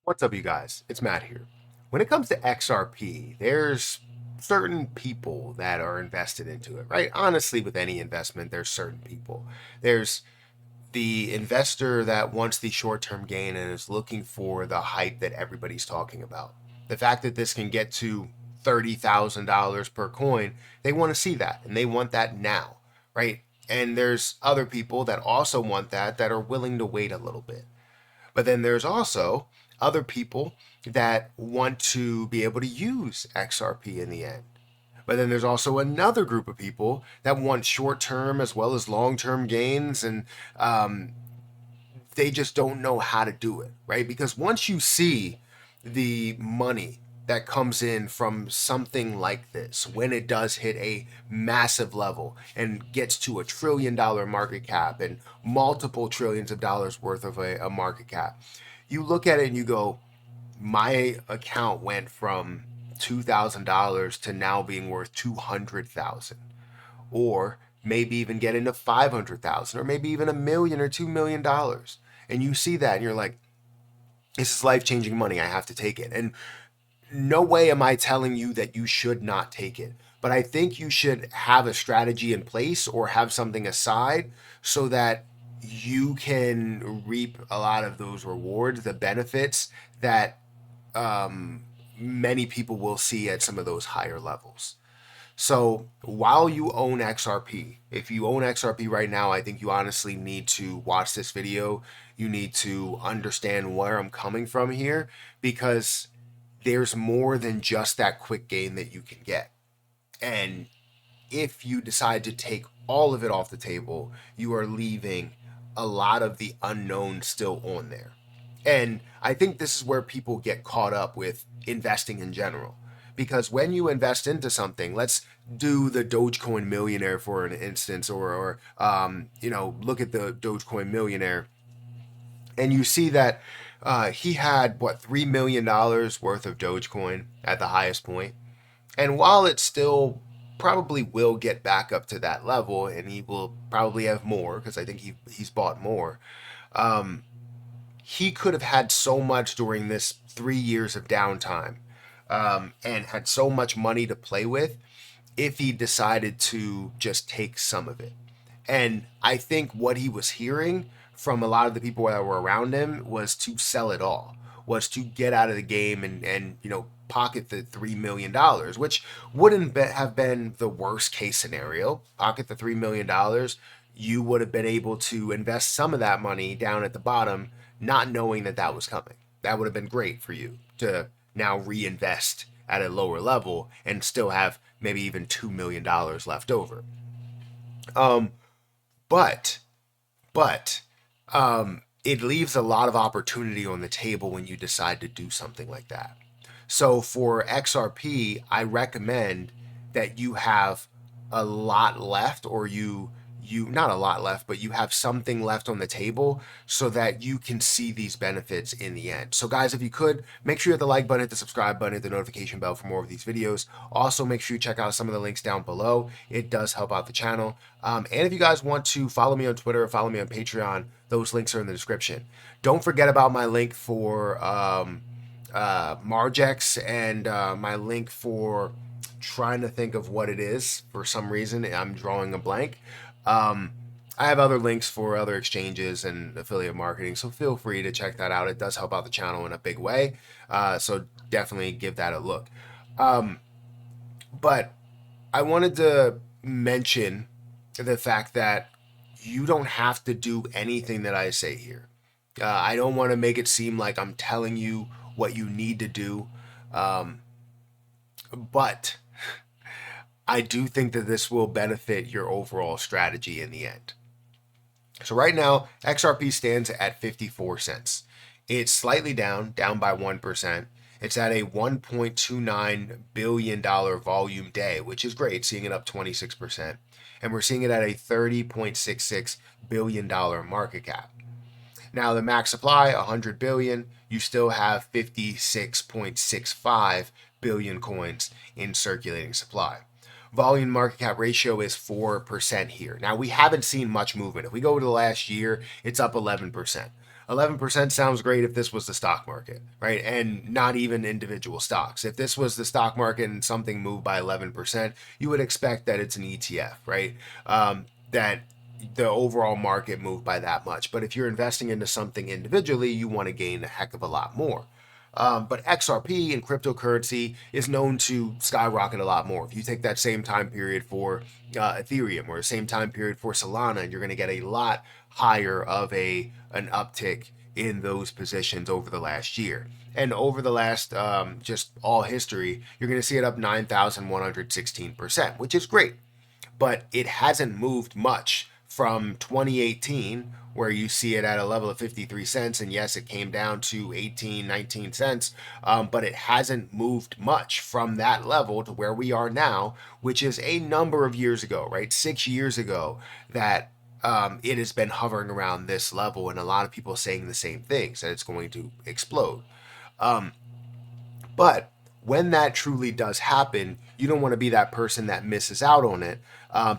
What's up, you guys? It's Matt here. When it comes to XRP, there's certain people that are invested into it, right? Honestly, with any investment, there's certain people. There's the investor that wants the short term gain and is looking for the hype that everybody's talking about. The fact that this can get to $30,000 per coin, they want to see that and they want that now, right? And there's other people that also want that are willing to wait a little bit. But then there's also other people that want to be able to use XRP in the end. But then there's also another group of people that want short term as well as long term gains, and um, they just don't know how to do it, right? Because once you see the money that comes in from something like this, when it does hit a massive level and gets to $1 trillion market cap and multiple trillions of dollars worth of a market cap, you look at it and you go, my account went from $2,000 to now being worth 200,000, or maybe even get into 500,000, or maybe even $1 million or $2 million. And you see that and you're like, this is life changing money. I have to take it. And no way am I telling you that you should not take it, but I think you should have a strategy in place or have something aside so that you can reap a lot of those rewards, the benefits that um, many people will see at some of those higher levels. So while you own XRP, if you own XRP right now, I think you honestly need to watch this video. You need to understand where I'm coming from here, because there's more than just that quick gain that you can get. And if you decide to take all of it off the table, you are leaving a lot of the unknown still on there. And I think this is where people get caught up with investing in general. Because when you invest into something, let's do the Dogecoin millionaire for an instance, or look at the Dogecoin millionaire, and you see that he had what $3 million worth of Dogecoin at the highest point. And while it still probably will get back up to that level, and he will probably have more because I think he's bought more. Um, he could have had so much during this 3 years of downtime, and had so much money to play with if he decided to just take some of it. And I think what he was hearing from a lot of the people that were around him was to sell it all, was to get out of the game and pocket the $3 million, which wouldn't have been the worst case scenario. Pocket the $3 million, you would have been able to invest some of that money down at the bottom, not knowing that that was coming. That would have been great for you to now reinvest at a lower level and still have maybe even $2 million left over. Um, but but it leaves a lot of opportunity on the table when you decide to do something like that. So for XRP, I recommend that you have a lot left, or you not a lot left, but you have something left on the table so that you can see these benefits in the end. So guys, if you could, make sure you hit the like button, hit the subscribe button, hit the notification bell for more of these videos. Also, make sure you check out some of the links down below. It does help out the channel. And if you guys want to follow me on Twitter or follow me on Patreon, those links are in the description. Don't forget about my link for Margex, and my link for, trying to think of what it is. For some reason, I'm drawing a blank. Um, I have other links for other exchanges and affiliate marketing, so feel free to check that out. It does help out the channel in a big way, so definitely give that a look. Um, but I wanted to mention the fact that you don't have to do anything that I say here. I don't want to make it seem like I'm telling you what you need to do, um, but I do think that this will benefit your overall strategy in the end. So right now, XRP stands at 54 cents. It's slightly down by 1%. It's at a $1.29 billion volume day, which is great, seeing it up 26%. And we're seeing it at a $30.66 billion market cap. Now the max supply, 100 billion, you still have 56.65 billion coins in circulating supply. Volume market cap ratio is 4% here. Now we haven't seen much movement. If we go to the last year, it's up 11%. 11% sounds great if this was the stock market, right? And not even individual stocks. If this was the stock market and something moved by 11%, you would expect that it's an ETF, right? That the overall market moved by that much. But if you're investing into something individually, you want to gain a heck of a lot more. But XRP and cryptocurrency is known to skyrocket a lot more. If you take that same time period for Ethereum or the same time period for Solana, you're going to get a lot higher of an uptick in those positions over the last year. And over the last just all history, you're going to see it up 9,116%, which is great. But it hasn't moved much from 2018, where you see it at a level of 53 cents. And yes, it came down to 18, 19 cents, but it hasn't moved much from that level to where we are now, which is a number of years ago, right? 6 years ago that it has been hovering around this level, and a lot of people saying the same things, that it's going to explode. But when that truly does happen, you don't want to be that person that misses out on it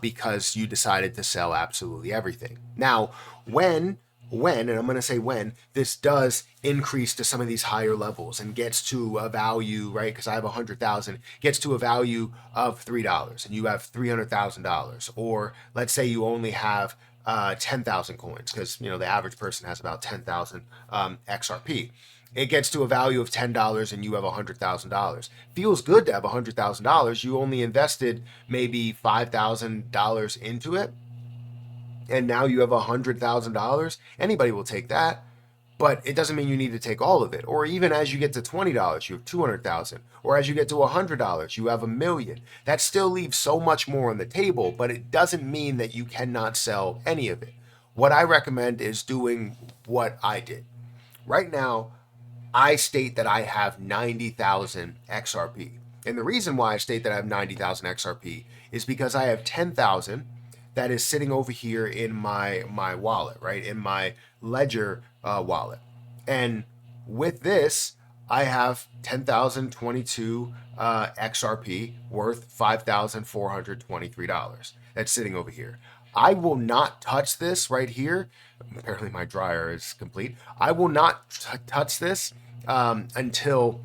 because you decided to sell absolutely everything. Now, when, and I'm going to say when, this does increase to some of these higher levels and gets to a value, right? Because I have 100,000, gets to a value of $3 and you have $300,000. Or let's say you only have 10,000 coins, because the average person has about 10,000 XRP. It gets to a value of $10 and you have $100,000. Feels good to have $100,000. You only invested maybe $5,000 into it, and now you have $100,000. Anybody will take that, but it doesn't mean you need to take all of it. Or even as you get to $20, you have 200,000. Or as you get to $100, you have $1 million. That still leaves so much more on the table, but it doesn't mean that you cannot sell any of it. What I recommend is doing what I did. Right now, I state that I have 90,000 XRP. And the reason why I state that I have 90,000 XRP is because I have 10,000 that is sitting over here in my wallet, right? In my Ledger wallet. And with this, I have 10,022 XRP worth $5,423. That's sitting over here. I will not touch this right here. Apparently my dryer is complete. I will not touch this until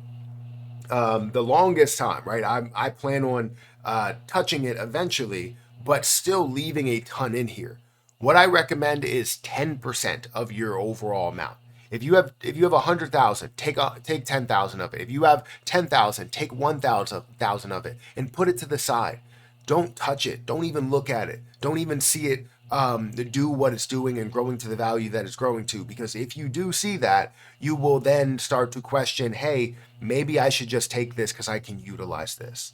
the longest time, right? I plan on touching it eventually, but still leaving a ton in here. What I recommend is 10% of your overall amount. If you have 100,000, take 10,000 of it. If you have 10,000, take 1,000 of it and put it to the side. Don't touch it. Don't even look at it. Don't even see it do what it's doing and growing to the value that it's growing to. Because if you do see that, you will then start to question, hey, maybe I should just take this because I can utilize this.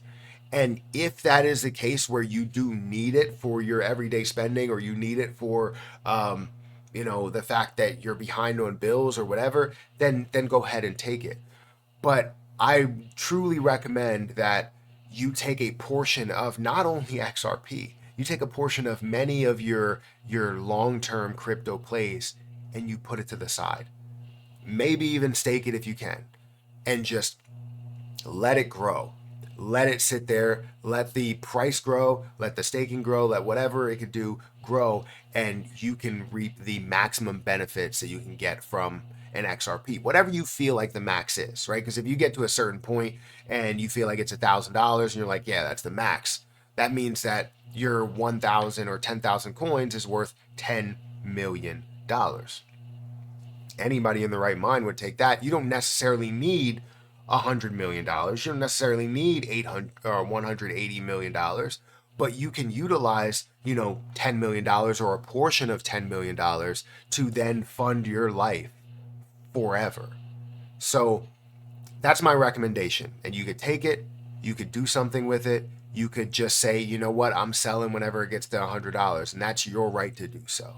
And if that is the case where you do need it for your everyday spending, or you need it for the fact that you're behind on bills or whatever, then go ahead and take it. But I truly recommend that you take a portion of not only XRP, you take a portion of many of your long-term crypto plays and you put it to the side. Maybe even stake it if you can, and just let it grow. Let it sit there, let the price grow, let the staking grow, let whatever it could do grow, and you can reap the maximum benefits that you can get from an XRP, whatever you feel like the max is, right? Because if you get to a certain point and you feel like it's $1,000 and you're like, yeah, that's the max, that means that your 1,000 or 10,000 coins is worth $10 million. Anybody in the right mind would take that. You don't necessarily need $100 million. You don't necessarily need $800 or $180 million, but you can utilize, $10 million or a portion of $10 million to then fund your life forever. So that's my recommendation. And you could take it, you could do something with it. You could just say, you know what, I'm selling whenever it gets to $100, and that's your right to do so.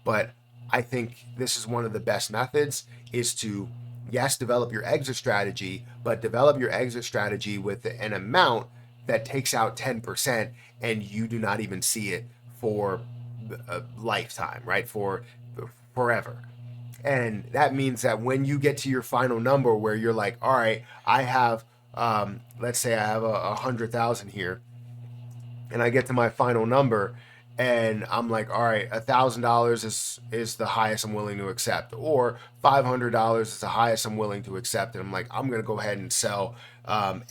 But I think this is one of the best methods, is to, yes, develop your exit strategy, but develop your exit strategy with an amount that takes out 10% and you do not even see it for a lifetime, right? For forever. And that means that when you get to your final number where you're like, all right, I have, let's say I have 100,000 here, and I get to my final number and I'm like, all right, $1,000 is the highest I'm willing to accept, or $500 is the highest I'm willing to accept, and I'm like, I'm gonna go ahead and sell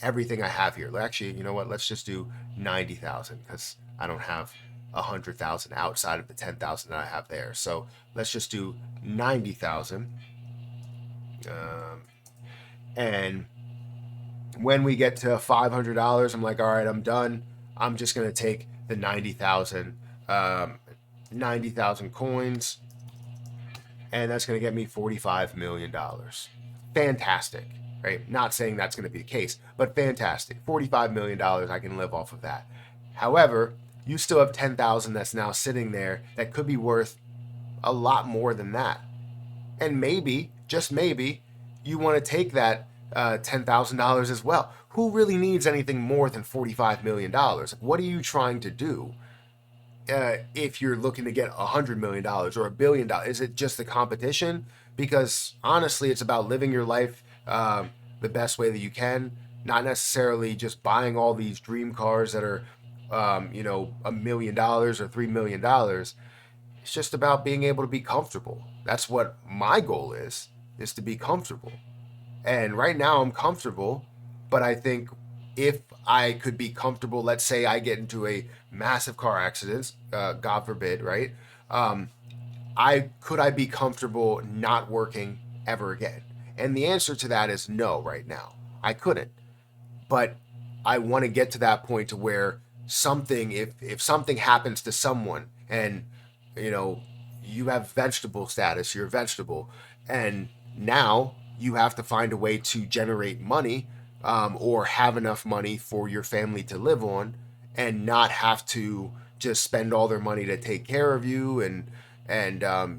everything I have here. Actually, you know what? Let's just do 90,000 because I don't have 100,000 outside of the 10,000 that I have there. So let's just do 90,000, and when we get to $500, I'm like, all right, I'm done. I'm just gonna take the 90,000 coins, and that's gonna get me $45 million. Fantastic, right? Not saying that's gonna be the case, but fantastic. $45 million, I can live off of that. However, you still have 10,000 that's now sitting there that could be worth a lot more than that. And maybe, just maybe, you want to take that $10,000 as well. Who really needs anything more than $45 million? What are you trying to do? If you're looking to get $100 million or $1 billion, is it just the competition? Because honestly, it's about living your life the best way that you can, not necessarily just buying all these dream cars that are, $1 million or $3 million. It's just about being able to be comfortable. That's what my goal is to be comfortable. And right now I'm comfortable, but I think if I could be comfortable, let's say I get into a massive car accident, God forbid, right? Um, I be comfortable not working ever again? And the answer to that is no right now. I couldn't. But I want to get to that point to where something, if something happens to someone, and you know you have vegetable status, you're a vegetable, and now you have to find a way to generate money, or have enough money for your family to live on, and not have to just spend all their money to take care of you, and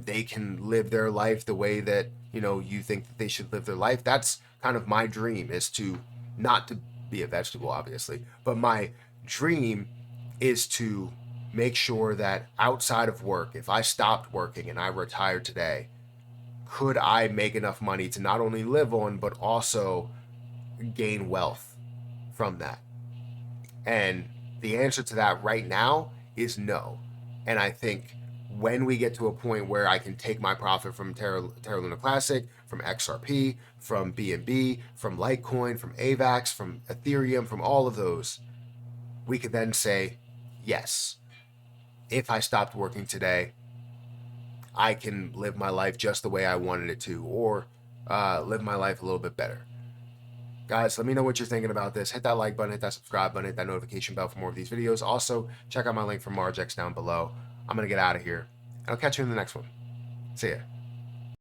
they can live their life the way that you think that they should live their life. That's kind of my dream, is to not to be a vegetable, obviously, but my dream is to make sure that outside of work, if I stopped working and I retired today, could I make enough money to not only live on, but also gain wealth from that? And the answer to that right now is no. And I think when we get to a point where I can take my profit from Terra Luna Classic, from XRP, from BNB, from Litecoin, from AVAX, from Ethereum, from all of those, we could then say, yes, if I stopped working today, I can live my life just the way I wanted it to, or live my life a little bit better. Guys, let me know what you're thinking about this. Hit that like button, hit that subscribe button, hit that notification bell for more of these videos. Also, check out my link for Margex down below. I'm going to get out of here, and I'll catch you in the next one. See ya.